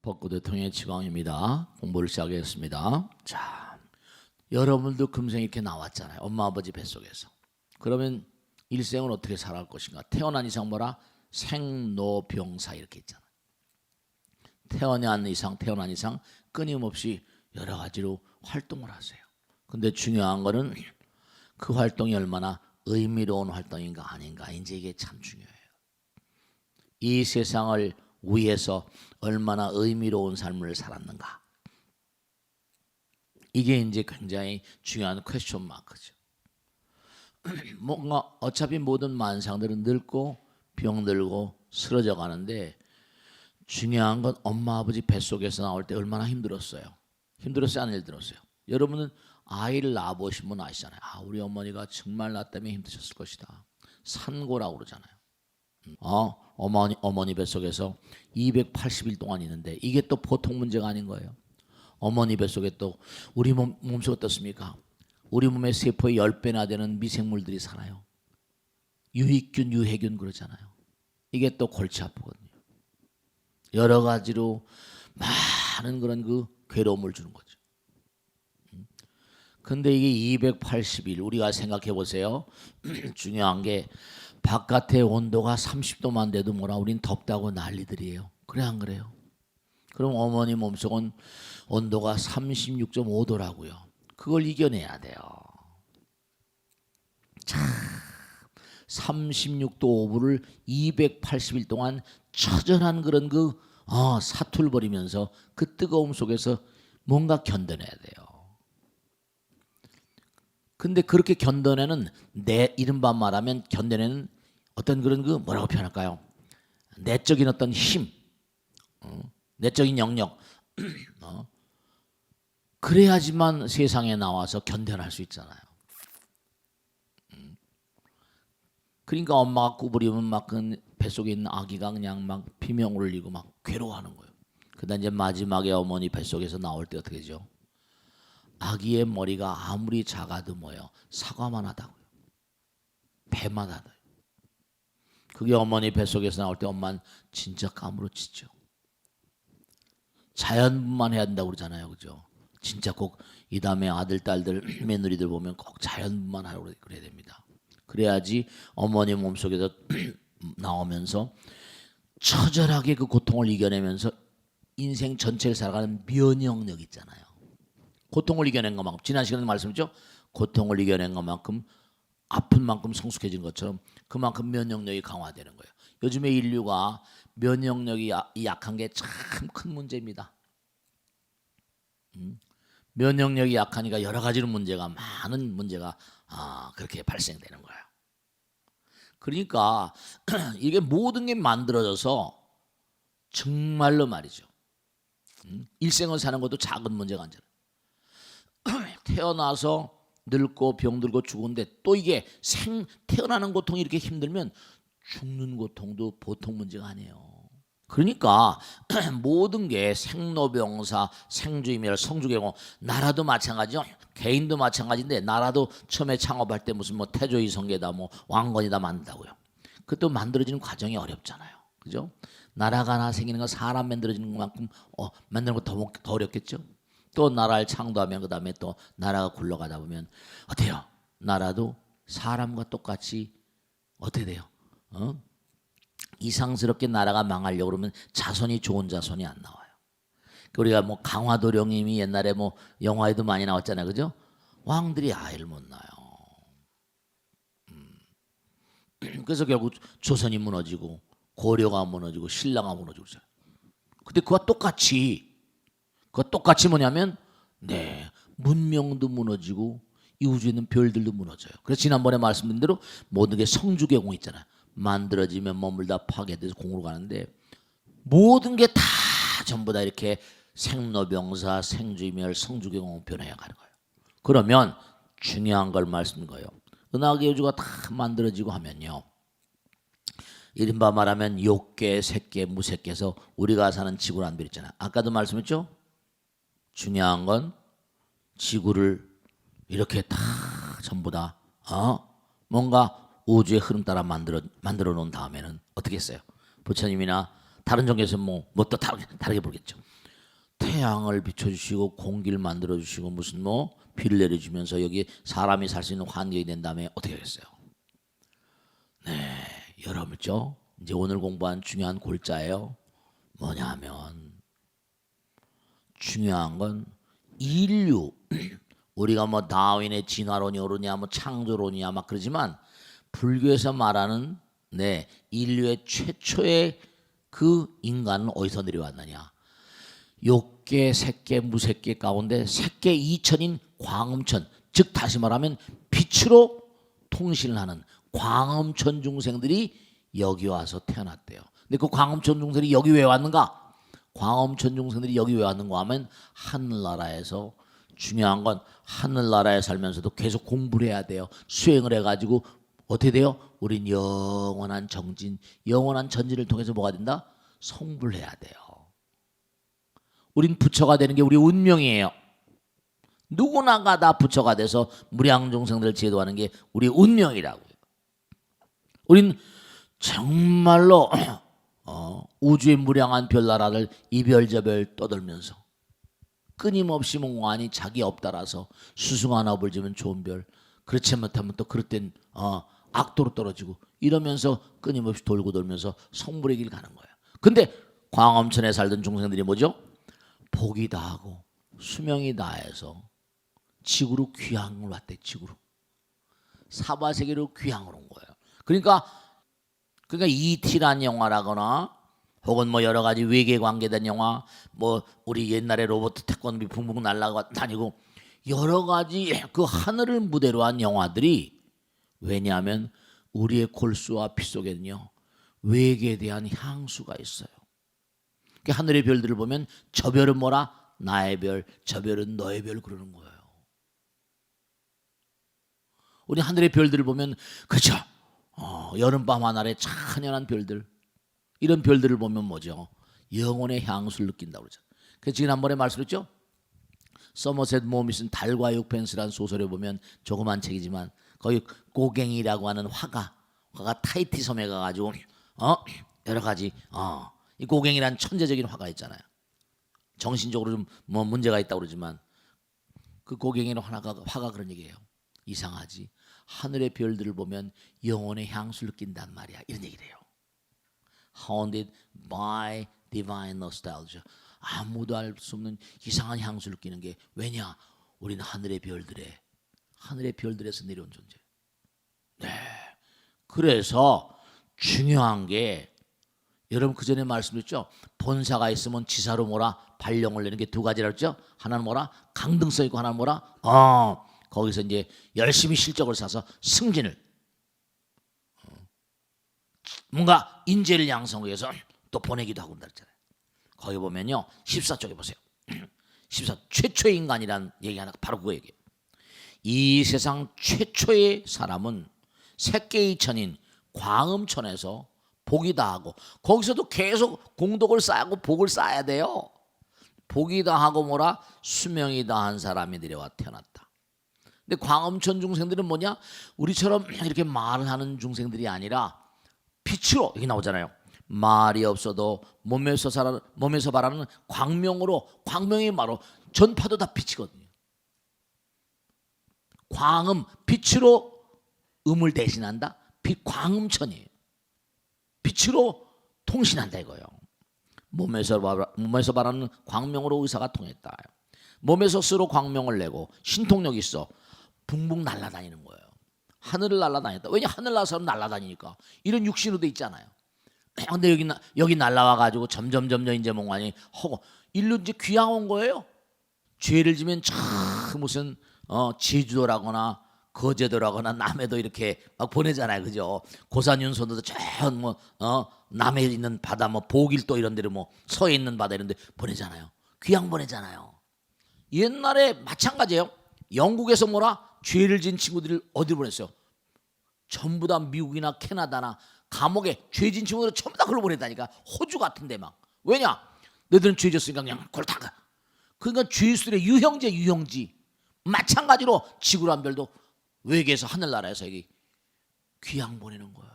벚꽃 대통령의 지광입니다. 공부를 시작하겠습니다. 자, 여러분도 금생 이렇게 나왔잖아요. 엄마 아버지 뱃속에서. 그러면 일생을 어떻게 살아갈 것인가? 태어난 이상 뭐라? 생로병사 이렇게 있잖아요. 태어난 이상 끊임없이 여러 가지로 활동을 하세요. 근데 중요한 거는 그 활동이 얼마나 의미로운 활동인가 아닌가. 이제 이게 참 중요해요. 이 세상을 위해서 얼마나 의미로운 삶을 살았는가. 이게 이제 굉장히 중요한 퀘스천 마크죠. 뭔가 어차피 모든 만상들은 늙고 병들고 쓰러져 가는데 중요한 건 엄마 아버지 뱃속에서 나올 때 얼마나 힘들었어요. 힘들었어요, 안 힘들었어요? 여러분은 아이를 낳아보신 분 아시잖아요. 아, 우리 어머니가 정말 나 때문에 힘드셨을 것이다. 산고라고 그러잖아요. 어머니 뱃속에서 280일 동안 있는데 이게 또 보통 문제가 아닌 거예요. 어머니 뱃속에 또 우리 몸속 어떻습니까? 우리 몸의 세포의 10배나 되는 미생물들이 살아요. 유익균, 유해균 그러잖아요. 이게 또 골치 아프거든요. 여러 가지로 많은 그런 그 괴로움을 주는 거죠. 근데 이게 280일 우리가 생각해 보세요. 중요한 게 바깥의 온도가 30도만 돼도 뭐라 우린 덥다고 난리들이에요. 그래 안 그래요? 그럼 어머니 몸속은 온도가 36.5도라고요. 그걸 이겨내야 돼요. 자, 36도 5분을 280일 동안 처절한 그런 그 사투를 벌이면서 그 뜨거움 속에서 뭔가 견뎌내야 돼요. 근데 그렇게 견뎌내는 내 이른바 말하면 견뎌내는 어떤 그런 그 뭐라고 표현할까요? 내적인 어떤 힘, 내적인 영역, 그래야지만 세상에 나와서 견뎌낼 수 있잖아요. 그러니까 엄마가 구부리면 막 그 뱃속에 있는 아기가 그냥 막 비명 올리고 막 괴로워하는 거예요. 그다음 이제 마지막에 어머니 뱃속에서 나올 때 어떻게 되죠? 아기의 머리가 아무리 작아도 뭐예요? 사과만 하다고요. 배만 하다요. 그게 어머니 뱃속에서 나올 때 엄마는 진짜 까무러치죠. 자연분만 해야 된다고 그러잖아요. 그죠? 진짜 꼭 이 다음에 아들, 딸들, 며느리들 보면 꼭 자연분만 하라고 그래야 됩니다. 그래야지 어머니 몸속에서 나오면서 처절하게 그 고통을 이겨내면서 인생 전체를 살아가는 면역력 있잖아요. 고통을 이겨낸 것만큼 지난 시간에 말씀했죠. 고통을 이겨낸 것만큼 아픈 만큼 성숙해진 것처럼 그만큼 면역력이 강화되는 거예요. 요즘에 인류가 면역력이 약한 게 참 큰 문제입니다. 면역력이 약하니까 여러 가지로 많은 문제가 그렇게 발생되는 거예요. 그러니까 이게 모든 게 만들어져서 정말로 말이죠. 일생을 사는 것도 작은 문제가 아니잖아요. 태어나서 늙고 병들고 죽는데 또 이게 태어나는 고통이 이렇게 힘들면 죽는 고통도 보통 문제가 아니에요. 그러니까 모든 게 생로병사, 생주이멸, 성주계공, 나라도 마찬가지죠. 개인도 마찬가지인데 나라도 처음에 창업할 때 무슨 뭐 태조이성계다, 뭐 왕건이다 만든다고요. 그것도 만들어지는 과정이 어렵잖아요. 그죠? 나라가 하나 생기는 건 사람 만들어지는 것만큼 만드는 거 더 어렵겠죠. 또 나라를 창조하면 그 다음에 또 나라가 굴러가다 보면 어때요? 나라도 사람과 똑같이 어떻게 돼요? 이상스럽게 나라가 망하려고 그러면 자손이 좋은 자손이 안 나와요. 우리가 뭐 강화도령님이 옛날에 뭐 영화에도 많이 나왔잖아요. 그죠? 왕들이 아이를 못 낳아요. 그래서 결국 조선이 무너지고 고려가 무너지고 신라가 무너지고 그러잖아요. 근데 그와 똑같이 뭐냐면 문명도 무너지고 이 우주에 있는 별들도 무너져요. 그래서 지난번에 말씀드린 대로 모든 게 성주계공 있잖아요. 만들어지면 머물다 파괴돼서 공으로 가는데 모든 게 다 전부 다 이렇게 생로병사, 생주이멸, 성주계공 변해야 가는 거예요. 그러면 중요한 걸 말씀드린 거예요. 은하계 우주가 다 만들어지고 하면요. 이른바 말하면 욕계, 색계, 무색계에서 우리가 사는 지구를 안 그랬잖아요. 아까도 말씀했죠? 중요한 건 지구를 이렇게 다 전부 다 뭔가 우주의 흐름 따라 만들어 놓은 다음에는 어떻게 했어요? 부처님이나 다른 종교에서 뭐 또 다르게 보겠죠. 태양을 비춰주시고 공기를 만들어주시고 무슨 뭐 비를 내려주면서 여기 사람이 살 수 있는 환경이 된 다음에 어떻게 하겠어요? 네, 여러분죠. 이제 오늘 공부한 중요한 골자예요. 뭐냐면 중요한 건 인류 우리가 뭐 다윈의 진화론이 옳으냐 뭐 창조론이냐 막 그러지만 불교에서 말하는 네 인류의 최초의 그 인간은 어디서 내려왔느냐? 욕계, 색계, 무색계 가운데 색계 이천인 광음천, 즉 다시 말하면 빛으로 통신을 하는 광음천 중생들이 여기 와서 태어났대요. 근데 그 광음천 중생들이 여기 왜 왔는가? 광음천 중생들이 여기 왜 왔는가 하면 하늘나라에서 중요한 건 하늘나라에 살면서도 계속 공부를 해야 돼요. 수행을 해가지고 어떻게 돼요? 우린 영원한 정진, 영원한 전진을 통해서 뭐가 된다? 성불해야 돼요. 우린 부처가 되는 게 우리 운명이에요. 누구나가 다 부처가 돼서 무량종생들을 제도하는 게 우리 운명이라고요. 우린 정말로 우주의 무량한 별나라를 이별저별 떠돌면서 끊임없이 몽환히 자기 업 따라서 수승한 업을 지면 좋은 별, 그렇지 못하면 또 그릇된 악도로 떨어지고 이러면서 끊임없이 돌고 돌면서 성불의 길 가는 거예요. 근데 광엄천에 살던 중생들이 뭐죠? 복이 다하고 수명이 다해서 지구로 귀향을 왔대. 지구로 사바세계로 귀향을 온 거예요. 그러니까 E.T.라는 영화라거나 혹은 뭐 여러 가지 외계 관계된 영화, 뭐 우리 옛날에 로버트 태권비 붕붕 날아다니고 여러 가지 그 하늘을 무대로 한 영화들이 왜냐하면 우리의 골수와 피 속에는요 외계에 대한 향수가 있어요. 하늘의 별들을 보면 저 별은 뭐라? 나의 별, 저 별은 너의 별 그러는 거예요. 우리 하늘의 별들을 보면 그죠? 여름밤 하늘의 찬연한 별들 이런 별들을 보면 뭐죠? 영혼의 향수를 느낀다고 그러죠. 그래서 지난번에 말씀드렸죠? 서머셋 몸이 쓴 달과 육펜스라는 소설에 보면 조그만 책이지만 거기 고갱이라고 하는 화가 타이티 섬에 가가지고 여러 가지 이 고갱이란 천재적인 화가 있잖아요. 정신적으로 좀 뭐 문제가 있다고 그러지만 그 고갱이는 화가 그런 얘기예요. 이상하지. 하늘의 별들을 보면 영혼의 향수를 느낀단 말이야. 이런 얘기를 해요. Haunted by divine nostalgia. 아무도 알 수 없는 이상한 향수를 느끼는 게 왜냐? 우리는 하늘의 별들에서 내려온 존재. 네. 그래서 중요한 게 여러분 그 전에 말씀드렸죠. 본사가 있으면 지사로 뭐라 발령을 내는 게 두 가지라고 했죠. 하나는 뭐라 강등성 있고 하나는 뭐라 거기서 이제 열심히 실적을 쌓아서 승진을 뭔가 인재를 양성해서 또 보내기도 하고 그랬잖아요. 거기 보면요 14쪽에 보세요. 14 최초의 인간이라는 얘기 하나 바로 그거 얘기해요. 이 세상 최초의 사람은 색계이천인 광음천에서 복이 다하고 거기서도 계속 공덕을 쌓고 복을 쌓아야 돼요. 복이 다하고 뭐라 수명이 다한 사람이 내려와 태어났다. 근데 광음천 중생들은 뭐냐? 우리처럼 이렇게 말을 하는 중생들이 아니라 빛으로 여기 나오잖아요. 말이 없어도 몸에서 발하는 광명으로 광명이 바로 전파도 다 빛이거든요. 광음 빛으로 음을 대신한다. 빛 광음천이에요. 빛으로 통신한다 이거예요. 몸에서 발하는 광명으로 의사가 통했다. 몸에서 스스로 광명을 내고 신통력이 있어 붕붕 날아다니는 거예요. 하늘을 날아다녔다. 왜냐 하늘 나서는 날아다니니까 이런 육신으로 돼 있잖아요. 근데 여기 날아와 가지고 점점 이제 몽환이 하고 일로 이제 귀향 온 거예요. 죄를 지면 참 무슨 제주도라거나 거제도라거나 남해도 이렇게 막 보내잖아요, 그죠? 고산윤서도 저뭐 남해 있는 바다 뭐 보길도 이런 데로 뭐 서해 있는 바다 이런 데 보내잖아요. 귀향 보내잖아요. 옛날에 마찬가지예요. 영국에서 뭐라 죄를 지은 친구들을 어디로 보냈어요? 전부 다 미국이나 캐나다나 감옥에 죄 지은 친구들을 전부 다 그걸로 보냈다니까. 호주 같은 데 막. 왜냐? 너희들은 죄 졌으니까 그냥 그걸 다 가. 그러니까 죄수들의 유형지. 마찬가지로 지구란 별도 외계에서 하늘나라에서 여기 귀향 보내는 거예요.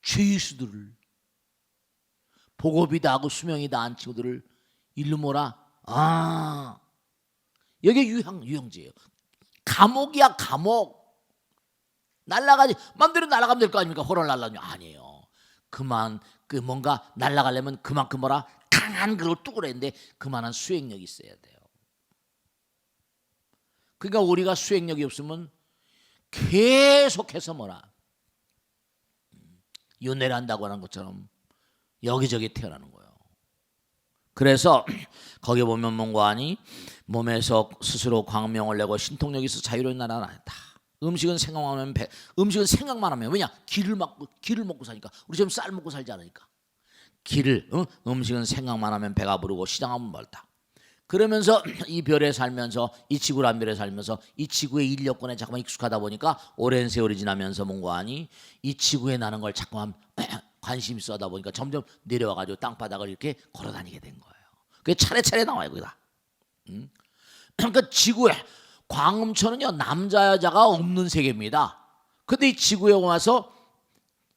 죄수들을 복업이 다하고 수명이 다한 친구들을 일로 뭐라 여기 유형제예요. 감옥이야, 감옥. 날아가지, 맘대로 날아가면 될 거 아닙니까? 호를 날라면 아니에요. 뭔가 날아가려면 그만큼 뭐라 강한 그걸 뚜그려야 되는데 그만한 수행력이 있어야 돼요. 그러니까 우리가 수행력이 없으면 계속해서 윤회를 한다고 하는 것처럼 여기저기 태어나는 거예요. 그래서 거기 보면 뭔가하니 몸에서 스스로 광명을 내고 신통력이 있어 자유로운 나라는 아니다. 음식은 생각만 하면 왜냐? 길을 먹고 사니까. 우리 지금 쌀 먹고 살지 않으니까. 음식은 생각만 하면 배가 부르고 시장하면 멀다. 그러면서 이 별에 살면서 이 지구란 별에 살면서 이 지구의 인력권에 자꾸만 익숙하다 보니까 오랜 세월이 지나면서 뭔가하니 이 지구에 나는 걸 자꾸만 관심이 쏟다 보니까 점점 내려와가지고 땅바닥을 이렇게 걸어다니게 된 거예요. 그게 차례차례 나와요 거기다. 그러니까 지구에 광음천은요 남자 여자가 없는 세계입니다. 근데 이 지구에 와서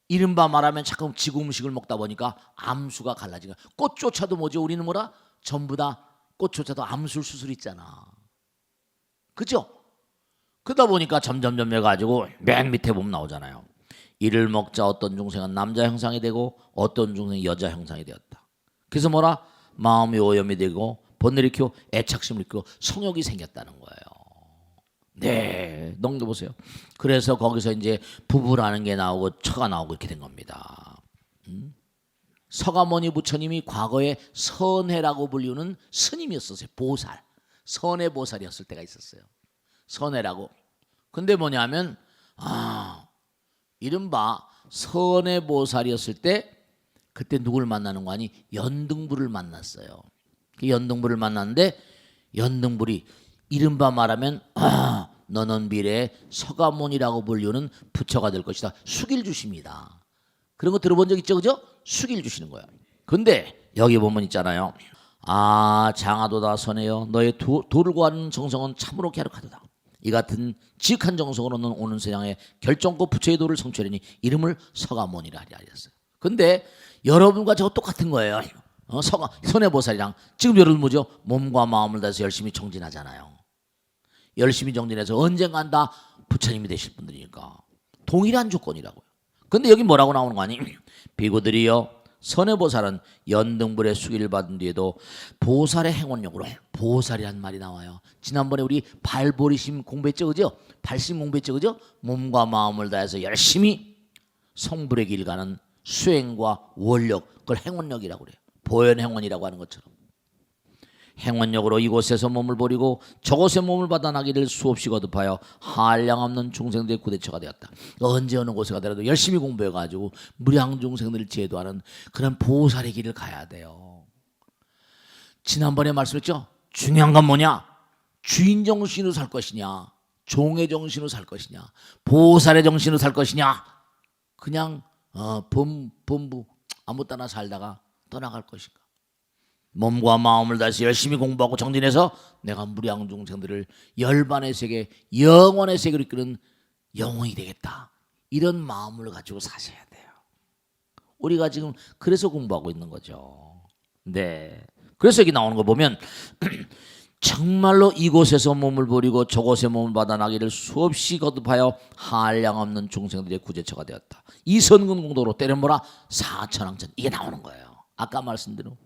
이른바 말하면 자꾸 지구 음식을 먹다 보니까 암수가 갈라지고 꽃조차도 뭐죠? 우리는 전부 다 꽃조차도 암술 수술 있잖아. 그죠? 그러다 보니까 점점 해가지고 맨 밑에 보면 나오잖아요. 이를 먹자 어떤 중생은 남자 형상이 되고 어떤 중생은 여자 형상이 되었다. 그래서 마음이 오염이 되고 번뇌를 키워 애착심을 키워 성욕이 생겼다는 거예요. 네, 넘겨보세요. 그래서 거기서 이제 부부라는 게 나오고 처가 나오고 이렇게 된 겁니다. 서가모니 부처님이 과거에 선해라고 불리는 스님이었었어요. 보살, 선해 보살이었을 때가 있었어요. 선해라고. 근데 뭐냐면 이른바 선해 보살이었을 때 그때 누굴 만나는 거 아니? 연등불을 만났어요. 그 연등불을 만났는데 연등불이 이른바 말하면 너는 미래에 서가모니라고 불리는 부처가 될 것이다. 숙일 주십니다. 그런 거 들어본 적 있죠? 그죠? 숙일 주시는 거예요. 근데 여기 보면 있잖아요. 장하도다 선해요. 너의 도를 구하는 정성은 참으로 갸륵하도다. 이 같은 지극한 정성으로는 오는 세상에 결정코 부처의 도를 성취하리니 이름을 서가모니라 하리 하셨어요. 근데 여러분과 저 똑같은 거예요. 선해보살이랑 지금 여러분 뭐죠? 몸과 마음을 다해서 열심히 정진하잖아요. 열심히 정진해서 언젠간 다 부처님이 되실 분들이니까 동일한 조건이라고요. 근데 여기 뭐라고 나오는 거 아니? 비구들이여 선해보살은 연등불에 수기를 받은 뒤에도 보살의 행원력으로 보살이란 말이 나와요. 지난번에 우리 발보리심 공부했죠, 그죠? 발심 공부했죠, 그죠? 몸과 마음을 다해서 열심히 성불의 길 가는 수행과 원력, 그걸 행원력이라고 그래요. 보현행원이라고 하는 것처럼 행원력으로 이곳에서 몸을 버리고 저곳에 몸을 받아나기를 수없이 거듭하여 한량없는 중생들의 구대처가 되었다. 언제 어느 곳에 가더라도 열심히 공부해가지고 무량중생들을 제도하는 그런 보살의 길을 가야 돼요. 지난번에 말씀했죠. 중요한 건 뭐냐? 주인 정신으로 살 것이냐, 종의 정신으로 살 것이냐, 보살의 정신으로 살 것이냐, 그냥 범부 아무 때나 살다가 떠나갈 것인가. 몸과 마음을 다해서 열심히 공부하고 정진해서 내가 무량중생들을 열반의 세계, 영원의 세계로 이끄는 영혼이 되겠다. 이런 마음을 가지고 사셔야 돼요. 우리가 지금 그래서 공부하고 있는 거죠. 네. 그래서 여기 나오는 거 보면 정말로 이곳에서 몸을 버리고 저곳에 몸을 받아나기를 수없이 거듭하여 한량없는 중생들의 구제처가 되었다. 이 선근공도로 때려 사천왕천 이게 나오는 거예요. 아까 말씀드린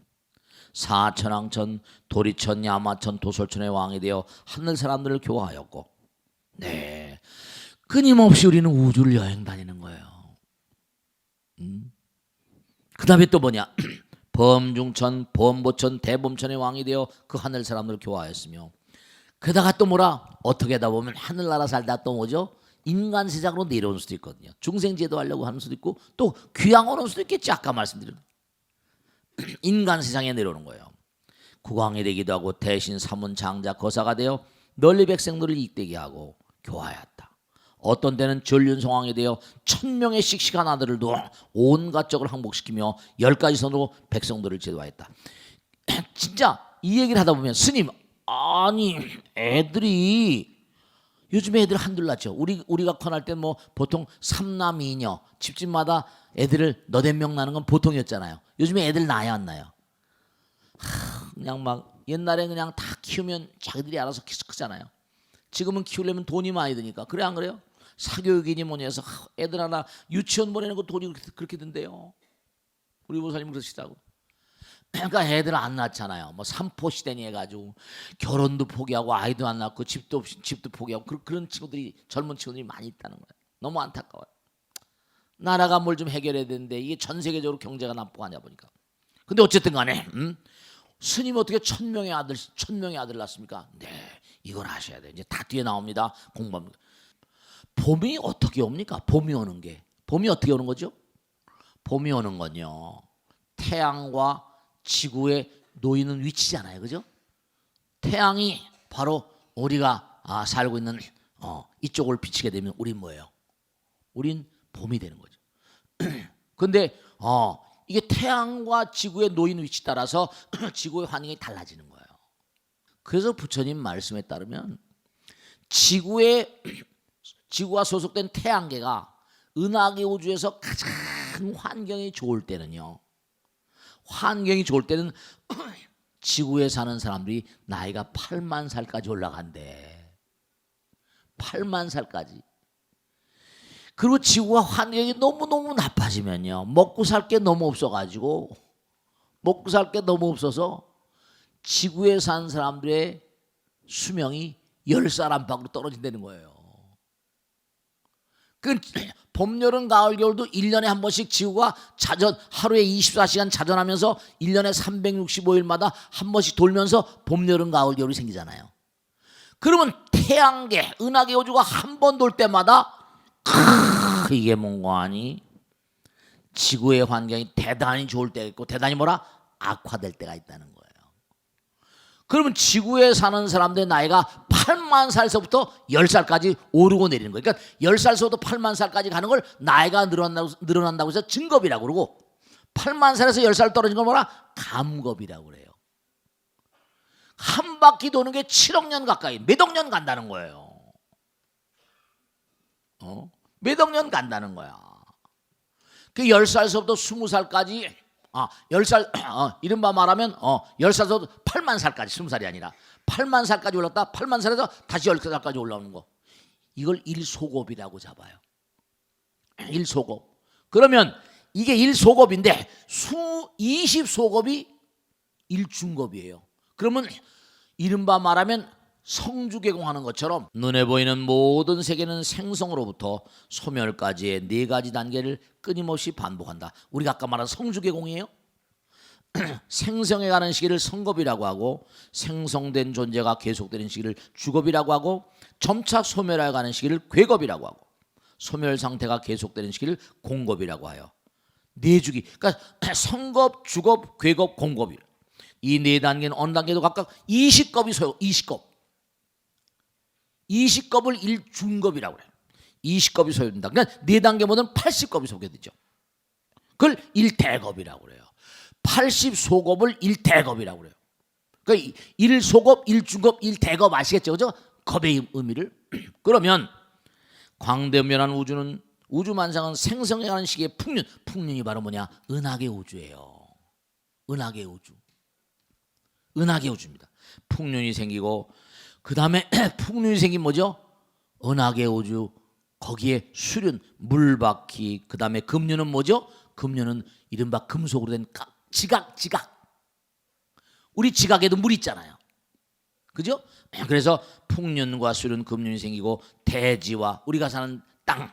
사천왕천, 도리천, 야마천, 도솔천의 왕이 되어 하늘 사람들을 교화하였고, 네, 끊임없이 우리는 우주를 여행 다니는 거예요. 그 다음에 또 뭐냐? 범중천, 범보천, 대범천의 왕이 되어 그 하늘 사람들을 교화하였으며, 그러다가 또 어떻게 하다 보면 하늘나라 살다 또 뭐죠? 인간 세상으로 내려올 수도 있거든요. 중생제도 하려고 하는 수도 있고 또 귀양 오는 수도 있겠지. 아까 말씀드린 인간 세상에 내려오는 거예요. 국왕이 되기도 하고 대신 사문 장자 거사가 되어 널리 백성들을 이익되게 하고 교화하였다. 어떤 때는 전륜성왕이 되어 1000명의 씩씩한 아들을 두어 온갖 적을 항복시키며 10가지 선으로 백성들을 제도하였다. 진짜 이 얘기를 하다 보면 스님 아니 애들이 요즘에 애들 한둘 낳죠. 우리가 커날 때 보통 3남 2녀 집집마다 애들을 너댓 명 낳는 건 보통이었잖아요. 요즘에 애들 낳아야 안 낳아요? 그냥 막 옛날에 그냥 다 키우면 자기들이 알아서 크잖아요. 지금은 키우려면 돈이 많이 드니까. 그래 안 그래요? 사교육이니 뭐니 해서 애들 하나 유치원 보내는 거 돈이 그렇게 든대요. 우리 보살님 그러시다고. 그러니까 애들 안 낳잖아요. 뭐 삼포시대니 해가지고 결혼도 포기하고 아이도 안 낳고 집도 포기하고 그런 친구들이 젊은 친구들이 많이 있다는 거예요. 너무 안타까워요. 나라가 뭘 좀 해결해야 되는데 이게 전 세계적으로 경제가 나쁘고 하냐 보니까. 근데 어쨌든 간에 스님 어떻게 1000명의 아들 낳습니까? 네, 이걸 아셔야 돼요. 이제 다 뒤에 나옵니다. 공부합니다. 봄이 어떻게 옵니까? 봄이 오는 게. 봄이 어떻게 오는 거죠? 봄이 오는 건요. 태양과 지구에 놓이는 위치잖아요. 그죠? 태양이 바로 우리가 살고 있는 이쪽을 비치게 되면 우린 뭐예요? 우린 봄이 되는 거죠. 근데 이게 태양과 지구에 놓인 위치 따라서 지구의 환경이 달라지는 거예요. 그래서 부처님 말씀에 따르면 지구와 소속된 태양계가 은하계 우주에서 가장 환경이 좋을 때는요. 환경이 좋을 때는 지구에 사는 사람들이 나이가 8만 살까지 올라간대. 8만 살까지. 그리고 지구와 환경이 너무너무 나빠지면요. 먹고 살 게 너무 없어서 지구에 사는 사람들의 수명이 10살 안팎으로 떨어진다는 거예요. 그 봄, 여름, 가을, 겨울도 1년에 한 번씩 지구가 하루에 24시간 자전하면서 1년에 365일마다 한 번씩 돌면서 봄, 여름, 가을, 겨울이 생기잖아요. 그러면 태양계, 은하계 우주가 한 번 돌 때마다 이게 뭔가 아니? 지구의 환경이 대단히 좋을 때가 있고 대단히 악화될 때가 있다는 거예요. 그러면 지구에 사는 사람들의 나이가 8만 살서부터 10살까지 오르고 내리는 거예요. 그러니까 10살서부터 8만 살까지 가는 걸 나이가 늘어난다고 해서 증겁이라고 그러고 8만 살에서 10살 떨어진 걸 감겁이라고 그래요. 한 바퀴 도는 게 7억 년 가까이 몇 억 년 간다는 거예요. 몇 억 년 간다는 거야. 그 10살서부터 20살까지 10살 이른바 말하면 10살서부터 8만 살까지 20살이 아니라 8만 살까지 올랐다 8만 살에서 다시 10살까지 올라오는 거. 이걸 1소곱이라고 잡아요. 1소곱. 그러면 이게 1소곱인데 20소곱이 1중곱이에요. 그러면 이른바 말하면 성주개공하는 것처럼 눈에 보이는 모든 세계는 생성으로부터 소멸까지의 4가지 단계를 끊임없이 반복한다. 우리가 아까 말한 성주개공이에요. 생성해가는 시기를 성겁이라고 하고 생성된 존재가 계속되는 시기를 주겁이라고 하고 점차 소멸해가는 시기를 괴겁이라고 하고 소멸 상태가 계속되는 시기를 공겁이라고 하여 4주기. 그러니까 성겁, 주겁, 괴겁, 공겁이 이 4단계는 어느 단계도 각각 20겁이 소요. 20겁을 1중겁이라고 그래요. 20겁이 소요된다. 그러니까 4단계 모든 80겁이 소개되죠. 그걸 1대겁이라고 그래요. 80소겁을 1대겁이라고 그래요. 그러니까 1소겁, 1중겁, 1대겁 아시겠죠? 그죠? 겁의 의미를. 그러면 광대면한 우주는 우주만상은 생성해가는 시기의 풍륜이 바로 뭐냐? 은하계 우주예요. 은하계 우주입니다. 풍륜이 생기고 그 다음에 풍륜이 생긴 뭐죠? 은하계 우주 거기에 수륜, 물바퀴 그 다음에 금륜은 뭐죠? 금륜은 이른바 금속으로 된 지각 우리 지각에도 물 있잖아요. 그죠? 그래서 풍륜과 수륜, 금륜이 생기고 대지와 우리가 사는 땅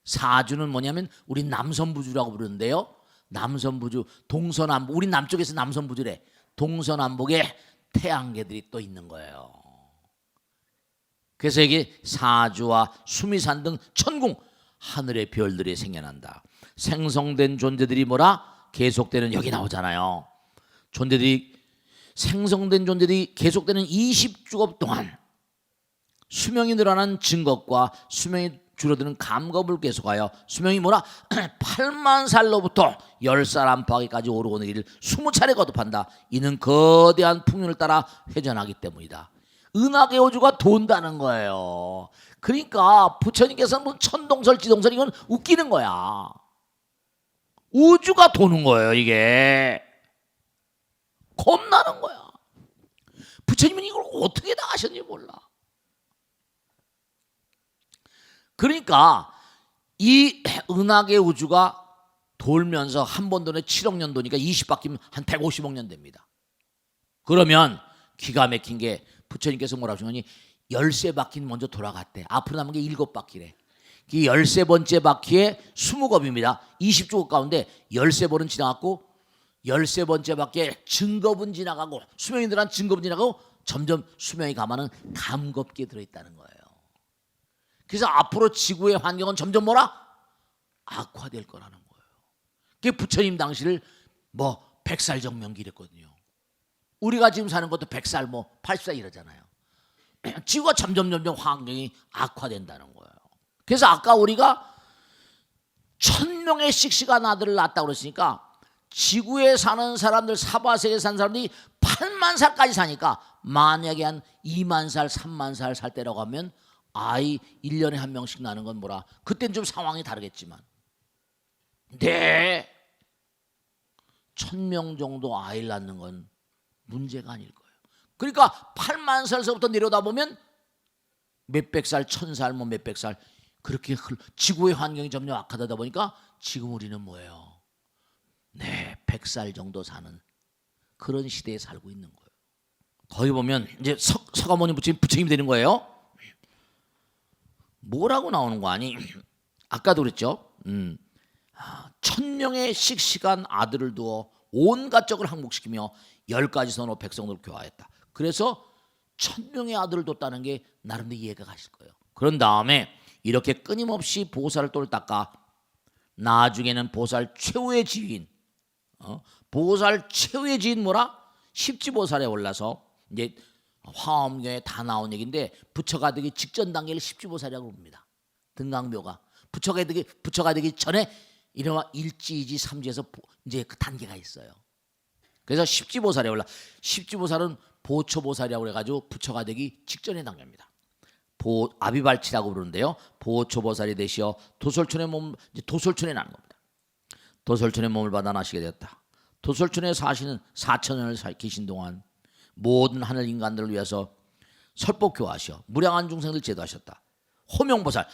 사주는 뭐냐면 우리 남선부주라고 부르는데요. 남선부주, 동서남북 우리 남쪽에서 남선부주래. 동서남북에 태양계들이 또 있는 거예요. 그래서 이게 사주와 수미산 등 천궁 하늘의 별들이 생겨난다. 생성된 존재들이 계속되는 여기 나오잖아요. 생성된 존재들이 계속되는 20주겁 동안 수명이 늘어난 증겁과 수명이 줄어드는 감겁을 계속하여 수명이 8만 살로부터 10살 안팎까지 오르고 내리를 20차례 거듭한다. 이는 거대한 풍륜을 따라 회전하기 때문이다. 은하계 우주가 돈다는 거예요. 그러니까 부처님께서는 뭐 천동설 지동설 이건 웃기는 거야. 우주가 도는 거예요. 이게 겁나는 거야. 부처님은 이걸 어떻게 다 아셨는지 몰라. 그러니까 이 은하계 우주가 돌면서 한 번 돈에 7억 년 도니까 20바퀴면 한 150억 년 됩니다. 그러면 기가 막힌 게 부처님께서 뭐라고 하시니 13바퀴는 먼저 돌아갔대. 앞으로 남은 게 7바퀴래. 이 13번째 바퀴에 20겁입니다. 20조급 가운데 13번은 지나갔고 13번째 바퀴에 증겁은 지나가고 수명이 들어간 증겁은 지나가고 점점 수명이 가면은 감겁기에 들어있다는 거예요. 그래서 앞으로 지구의 환경은 점점 뭐라? 악화될 거라는 거예요. 그게 부처님 당시를 뭐 100살 정명기랬거든요. 우리가 지금 사는 것도 100살 뭐 80살 이러잖아요. 지구가 점점 환경이 악화된다는 거예요. 그래서 아까 우리가 1000명의 씩씩한 아들을 낳았다고 그랬으니까 지구에 사는 사람들, 사바세계에 사는 사람들이 8만 살까지 사니까 만약에 한 2만 살, 3만 살 살 때라고 하면 아이 1년에 한 명씩 나는 건 뭐라. 그때는 좀 상황이 다르겠지만 네 1000명 정도 아이를 낳는 건 문제가 아닐 거예요. 그러니까 8만 살서부터 내려다 보면 몇백 살, 1000살, 뭐 몇백 살 그렇게 지구의 환경이 점점 악화되다 보니까 지금 우리는 뭐예요? 네, 100살 정도 사는 그런 시대에 살고 있는 거예요. 거기 보면 이제 서가모니 부처님이 되는 거예요. 뭐라고 나오는 거 아니? 아까도 그랬죠. 1000명의 씩씩한 아들을 두어 온갖 적을 항복시키며 10가지 선으로 백성들을 교화했다. 그래서 1000명의 아들을 뒀다는 게 나름대로 이해가 가실 거예요. 그런 다음에 이렇게 끊임없이 보살을 똘 닦아 나중에는 보살 최후의 지인, 보살 최후의 지인 뭐라? 십지보살에 올라서 이제 화엄경에 다 나온 얘기인데 부처가 되기 직전 단계를 십지보살이라고 부릅니다. 등강묘가 부처가 되기 전에 이른바 일지이지 삼지에서 이제 그 단계가 있어요. 그래서 십지보살에 올라 십지보살은 보초보살이라고 그래가지고 부처가 되기 직전의 단계입니다. 아비발치라고 부르는데요. 보초보살이 되시어 도솔촌의 몸 이제 도솔촌에 나는 겁니다. 도솔촌의 몸을 받아 나시게 되었다. 도솔촌에 사시는 4000년을 계신 동안 모든 하늘 인간들을 위해서 설법교화하시어 무량한 중생들 제도하셨다. 호명보살,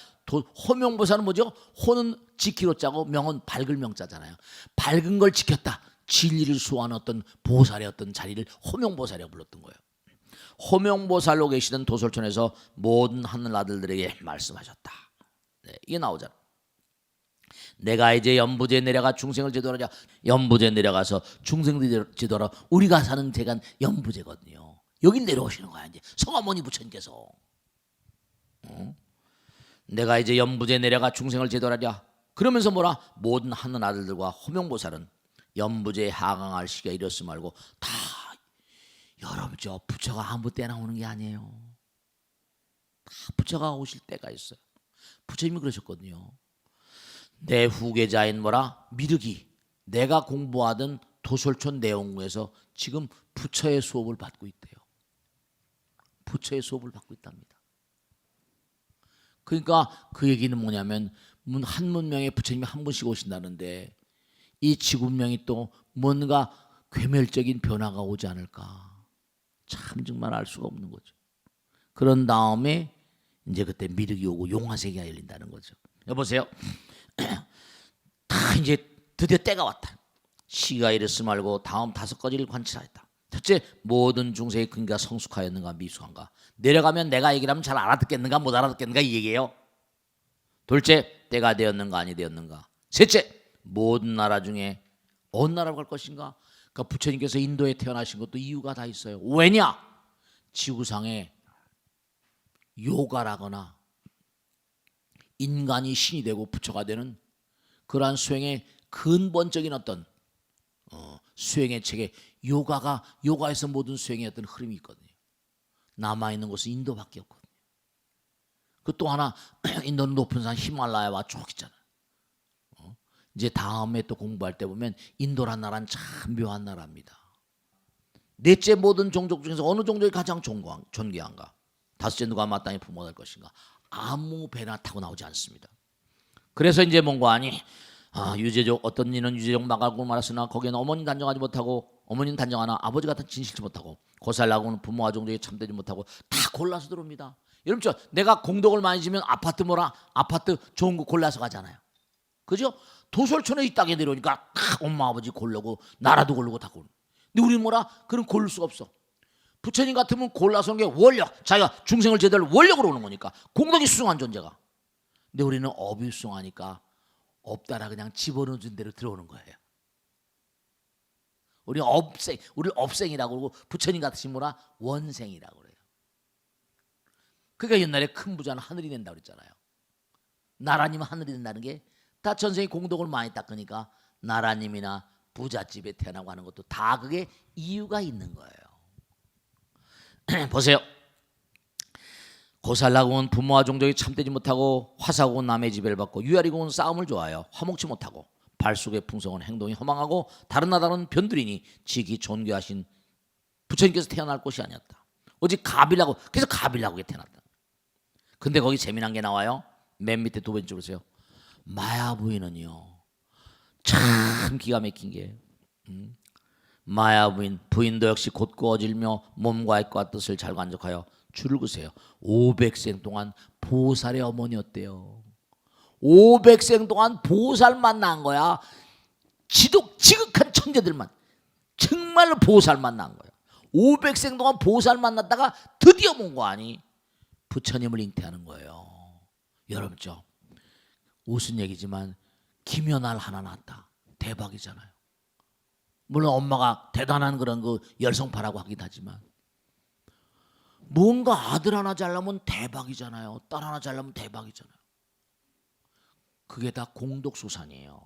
호명보살은 뭐죠? 호는 지키로 짜고 명은 밝을 명자잖아요. 밝은 걸 지켰다. 진리를 수호하는 어떤 보살의 어떤 자리를 호명보살이라고 불렀던 거예요. 호명보살로 계시던 도솔촌에서 모든 하늘 아들들에게 말씀하셨다. 네, 이게 나오잖아. 내가 이제 연부제에 내려가 중생을 제도하자. 연부제에 내려가서 중생들 제도하라. 우리가 사는 제가 연부제거든요. 여길 내려오시는 거야 이제 서가모니 부처님께서. 내가 이제 연부제에 내려가 중생을 제도하자. 그러면서 뭐라? 모든 하늘 아들들과 호명보살은 연부제에 하강할 시기가 이렇음 말고 다 여러분 저 부처가 아무 때나 오는 게 아니에요. 다 부처가 오실 때가 있어요. 부처님이 그러셨거든요. 내 후계자인 뭐라? 미륵이 내가 공부하던 도솔촌 내원구에서 지금 부처의 수업을 받고 있대요. 부처의 수업을 받고 있답니다. 그러니까 그 얘기는 뭐냐면 한 문명에 부처님이 한 분씩 오신다는데 이 지구명이 또 뭔가 괴멸적인 변화가 오지 않을까. 참 정말 알 수가 없는 거죠. 그런 다음에 이제 그때 미륵이 오고 용화세계가 열린다는 거죠. 여보세요. 다 이제 드디어 때가 왔다. 시가 이랬음 말고 다음 5가지를 관찰하였다. 첫째, 모든 중생의 근기가 성숙하였는가 미숙한가. 내려가면 내가 얘기를 하면 잘 알아듣겠는가 못 알아듣겠는가 이 얘기예요. 둘째, 때가 되었는가 아니 되었는가. 셋째, 모든 나라 중에 어느 나라로 갈 것인가. 그러니까 부처님께서 인도에 태어나신 것도 이유가 다 있어요. 왜냐? 지구상에 요가라거나 인간이 신이 되고 부처가 되는 그러한 수행의 근본적인 어떤 수행의 체계, 요가에서 모든 수행의 어떤 흐름이 있거든요. 남아있는 곳은 인도밖에 없거든요. 그 또 하나 인도는 높은 산 히말라야와 쭉 있잖아요. 이제 다음에 또 공부할 때 보면 인도란 나라는 참 묘한 나라입니다. 넷째, 모든 종족 중에서 어느 종족이 가장 존귀한가? 다섯째, 누가 마땅히 부모될 것인가? 아무 배나 타고 나오지 않습니다. 그래서 이제 뭔가 하니 유재족 어떤 이는 유재족 나가고 말았으나 거기에는 어머니 단정하지 못하고 어머니는 단정 하나, 아버지 같은 진실치 못하고 고살나고는 부모와 종족에 참되지 못하고 다 골라서 들어옵니다. 여러분 저 내가 공덕을 많이 지면 아파트 아파트 좋은 거 골라서 가잖아요. 그죠? 도솔촌에 이 땅에 내려오니까 다 엄마 아버지 고르고 나라도 고르고 다 고르고. 근데 우리는 그럼 고를 수가 없어. 부처님 같으면 골라서 온 게 원력, 자기가 중생을 제대로 원력으로 오는 거니까 공덕이 수승한 존재가. 근데 우리는 업이 수승하니까 없다라 그냥 집어넣어준 대로 들어오는 거예요. 우리를 업생이라고 그러고 부처님 같으신 분은 원생이라고 그래요. 그러니까 옛날에 큰 부자는 하늘이 된다고 그랬잖아요. 나라님은 하늘이 된다는 게 다 전생에 공덕을 많이 닦으니까 나라님이나 부잣집에 태어나고 하는 것도 다 그게 이유가 있는 거예요. 보세요. 고살나고는 부모와 종족이 참되지 못하고 화사고는 남의 지배를 받고 유아리고는 싸움을 좋아하여 화목치 못하고 발속의 풍성은 행동이 허망하고 다른 나라는 변두리니 지기 존귀하신 부처님께서 태어날 곳이 아니었다. 오직 가빌라고, 그래서 가빌라고에 태어났다. 근데 거기 재미난 게 나와요. 맨 밑에 두 번째 보세요. 마야 부인은요 참 기가 막힌 게 마야 부인도 역시 곧고 어질며 몸과 입과 뜻을 잘 간직하여 줄을 그세요. 500생 동안 보살의 어머니였대요. 500생 동안 보살만 난 거야. 지극한 천재들만, 정말로 보살만 난 거야. 500생 동안 보살만 났다가 드디어 뭔가 아니 부처님을 잉태하는 거예요. 여러분 저 웃은 얘기지만 김연알 하나 낳았다. 대박이잖아요. 물론 엄마가 대단한 그런 그 열성파라고 하긴 하지만 뭔가 아들 하나 잘나면 대박이잖아요. 딸 하나 잘나면 대박이잖아요. 그게 다 공덕수산이에요.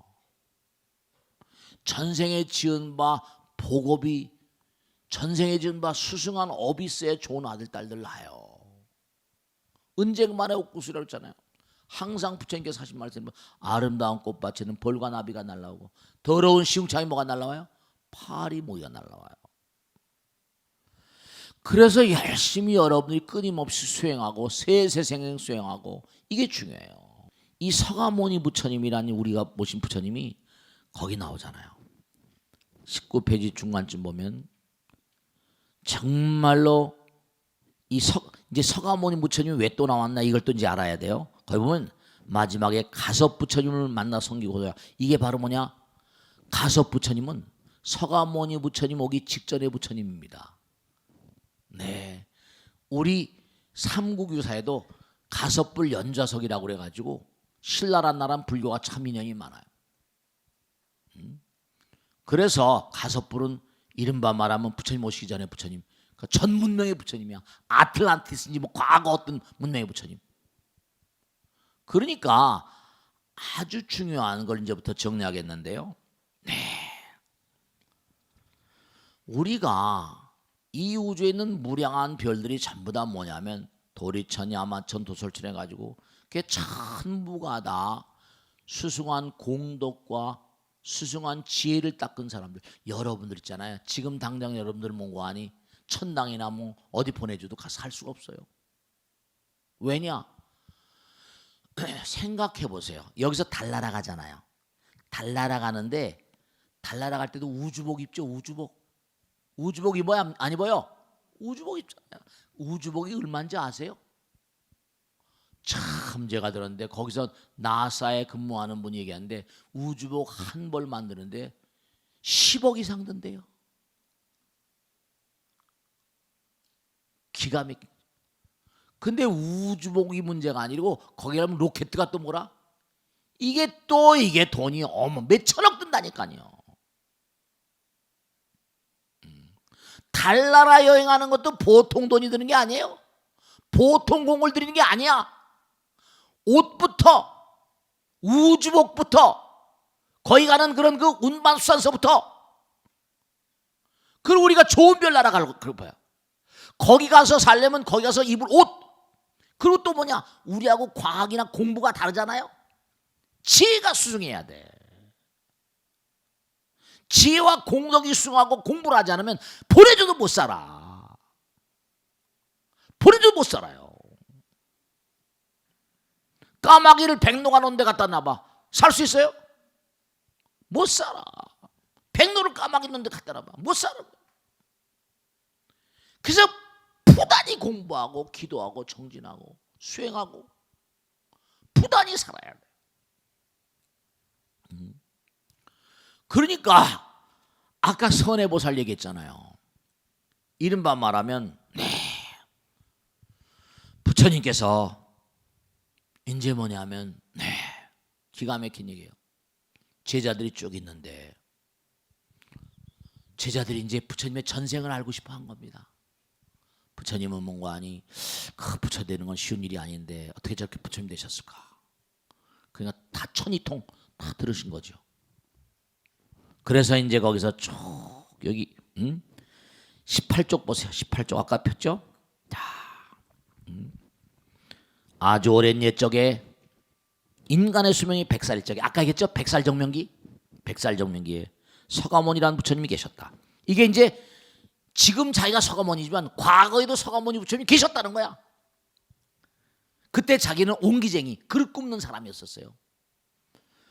전생에 지은 바 복업이, 전생에 지은 바 수승한 업이 있어야 좋은 아들 딸들 낳아요. 은쟁만의 옥구수라고 했잖아요. 항상 부처님께서 하신 말씀, 아름다운 꽃밭에는 벌과 나비가 날라오고 더러운 시궁창에 뭐가 날라와요? 파리 모기가 날라와요. 그래서 열심히 여러분들이 끊임없이 수행하고 세세생행 수행하고 이게 중요해요. 이 서가모니 부처님이라니 우리가 모신 부처님이 거기 나오잖아요. 19페이지 중간쯤 보면 정말로 이제 서가모니 부처님이 왜 또 나왔나 이걸 또 이제 알아야 돼요. 거기 보면 마지막에 가섭 부처님을 만나 섬기고요. 이게 바로 뭐냐? 가섭 부처님은 서가모니 부처님 오기 직전의 부처님입니다. 네, 우리 삼국유사에도 가섭불 연좌석이라고 그래가지고 신라란 나라는 불교가 참 인연이 많아요. 그래서 가섭불은 이른바 말하면 부처님 오시기 전에 부처님, 그러니까 전 문명의 부처님이야. 아틀란티스인지 뭐 과거 어떤 문명의 부처님. 그러니까 아주 중요한 걸 이제부터 정리하겠는데요. 네, 우리가 이 우주에 있는 무량한 별들이 전부 다 뭐냐면 도리천, 야마천, 도솔천 해가지고 그게 전부가 다 수승한 공덕과 수승한 지혜를 닦은 사람들. 여러분들 있잖아요. 지금 당장 여러분들 뭔가하니 천당이나 뭐 어디 보내줘도 가서 할 수가 없어요. 왜냐? 생각해 보세요. 여기서 달나라 가잖아요. 달나라 가는데 달나라 갈 때도 우주복 입죠. 우주복 입어야 안 입어요? 우주복 입잖아요. 우주복이 얼마인지 아세요? 참 제가 들었는데 거기서 나사에 근무하는 분이 얘기하는데 우주복 한 벌 만드는데 10억 이상 든대요. 기가 막히. 근데 우주복이 문제가 아니고 거기 가면 로켓가 또 뭐라? 이게 돈이 몇 천억 든다니까요. 달나라 여행하는 것도 보통 돈이 드는 게 아니에요. 보통 공을 들이는 게 아니야. 옷부터 우주복부터 거기 가는 그런 그 운반수산서부터, 그리고 우리가 좋은 별 나라 가려고 봐요. 거기 가서 살려면 거기 가서 입을 옷, 그리고 또 뭐냐, 우리하고 과학이나 공부가 다르잖아요. 지혜가 수승해야 돼. 지혜와 공덕이 수승하고 공부를 하지 않으면 보내줘도 못 살아. 보내줘도 못 살아요. 까마귀를 백로가 놓은 데 갖다 놔봐. 살 수 있어요? 못 살아. 백로를 까마귀는데 갖다 놔봐. 못 살아. 그래서 부단히 공부하고 기도하고 정진하고 수행하고 부단히 살아야 돼. 그러니까 아까 선해보살 얘기했잖아요. 이른바 말하면 부처님께서 이제 뭐냐면 기가 막힌 얘기예요. 제자들이 쭉 있는데 제자들이 이제 부처님의 전생을 알고 싶어 한 겁니다. 부처님은 뭔가 하니 부처 되는 건 쉬운 일이 아닌데 어떻게 저렇게 부처님 되셨을까? 그러니까 다 천이통 다 들으신 거죠. 그래서 이제 거기서 쭉 여기 18쪽 보세요. 18쪽 아까 폈죠? 자, 아주 오랜 옛적에 인간의 수명이 100살일 적에 아까 얘기했죠? 100살 정명기? 100살 정명기에 서가모니라는 부처님이 계셨다. 이게 이제 지금 자기가 서가모니지만 과거에도 서가모니 부처님이 계셨다는 거야. 그때 자기는 옹기쟁이 그릇 굽는 사람이었었어요.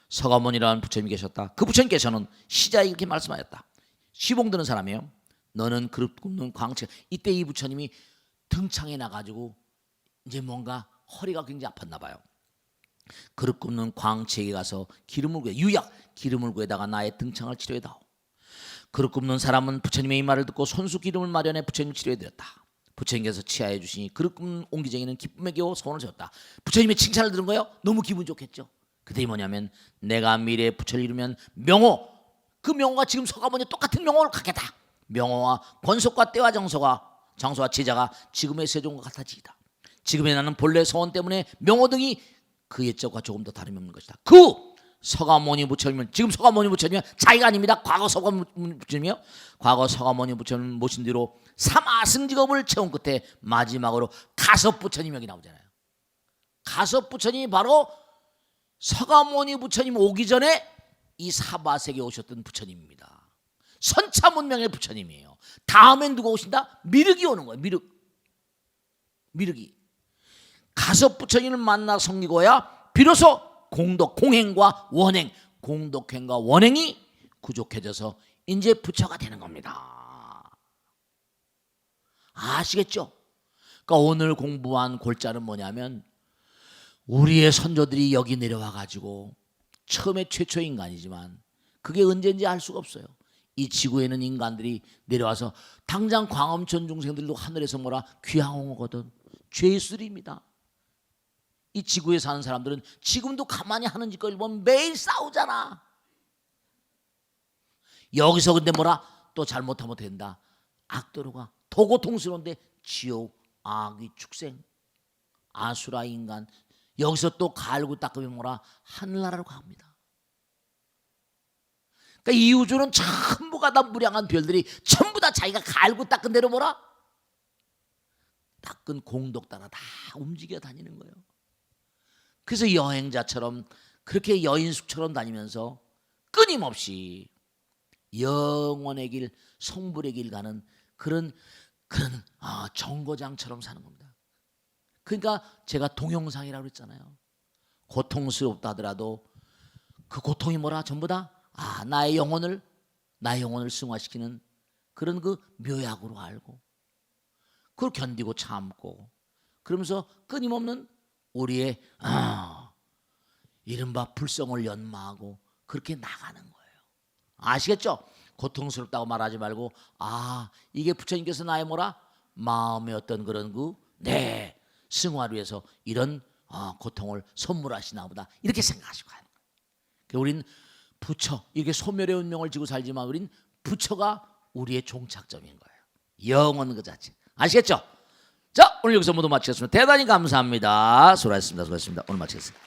서가모니라는 부처님이 계셨다. 그 부처님께서는 시자에 이렇게 말씀하셨다. 시봉 드는 사람이에요. 너는 그릇 굽는 광채. 이때 이 부처님이 등창해 나가지고 이제 뭔가 허리가 굉장히 아팠나 봐요. 그릇 굽는 광채에 가서 기름을 구해 유약 기름을 구해다가 나의 등창을 치료해다오. 그릇 굽는 사람은 부처님의 이 말을 듣고 손수 기름을 마련해 부처님을 치료해드렸다. 부처님께서 치하해 주시니 그릇 굽는 옹기쟁이는 기쁨에 겨워 소원을 세웠다. 부처님의 칭찬을 들은 거예요. 너무 기분 좋겠죠. 그들이 뭐냐면 내가 미래에 부처를 이루면 명호 그 명호가 지금 서가모니 똑같은 명호를 갖겠다. 명호와 권속과 때와 장소와 제자가 지금의 세종과 같아지이다. 지금의 나는 본래 소원 때문에 명호 등이 그 옛적과 조금 더 다름이 없는 것이다. 그 서가모니 부처님은 지금 서가모니 부처님은 자기가 아닙니다. 과거 서가모니 부처님이요. 과거 서가모니 부처님 모신 뒤로 삼아승직업을 채운 끝에 마지막으로 가섭 부처님 여기 나오잖아요. 가섭 부처님이 바로 서가모니 부처님 오기 전에 이 사바세계에 오셨던 부처님입니다. 선차 문명의 부처님이에요. 다음엔 누가 오신다? 미륵이 오는 거예요. 미륵이 가섭 부처님을 만나 섬기고야 비로소 공행과 원행, 공덕행과 원행이 구족해져서 이제 부처가 되는 겁니다. 아시겠죠? 그러니까 오늘 공부한 골자는 뭐냐면 우리의 선조들이 여기 내려와 가지고 처음에 최초 인간이지만 그게 언제인지 알 수가 없어요. 이 지구에는 인간들이 내려와서 당장 광엄천 중생들도 하늘에서 뭐라 귀향 오거든. 죄수들입니다. 이 지구에 사는 사람들은 지금도 가만히 하는 짓거리를 보면 매일 싸우잖아. 여기서 근데 뭐라 또 잘못하면 된다. 악도로가 더 고통스러운데 지옥, 악의 축생, 아수라 인간 여기서 또 갈고 닦으면 뭐라 하늘나라로 갑니다. 그러니까 이 우주는 전부가 다 무량한 별들이 전부 다 자기가 갈고 닦은 대로 뭐라 닦은 공덕 따라 다 움직여 다니는 거예요. 그래서 여행자처럼 그렇게 여인숙처럼 다니면서 끊임없이 영원의 길, 성불의 길 가는 그런 정거장처럼 사는 겁니다. 그러니까 제가 동영상이라고 그랬잖아요. 고통스럽다 하더라도 그 고통이 뭐라 전부 다 나의 영혼을 승화시키는 그런 그 묘약으로 알고 그걸 견디고 참고 그러면서 끊임없는 우리의 이른바 불성을 연마하고 그렇게 나가는 거예요. 아시겠죠? 고통스럽다고 말하지 말고 이게 부처님께서 나의 뭐라 마음의 어떤 그런 승화를 위해서 이런 고통을 선물하시나 보다 이렇게 생각하시고 가는 거예요. 그러니까 우린 부처 이렇게 소멸의 운명을 지고 살지만 우린 부처가 우리의 종착점인 거예요. 영원 그 자체. 아시겠죠? 자, 오늘 여기서 모두 마치겠습니다. 대단히 감사합니다. 수고하셨습니다. 오늘 마치겠습니다.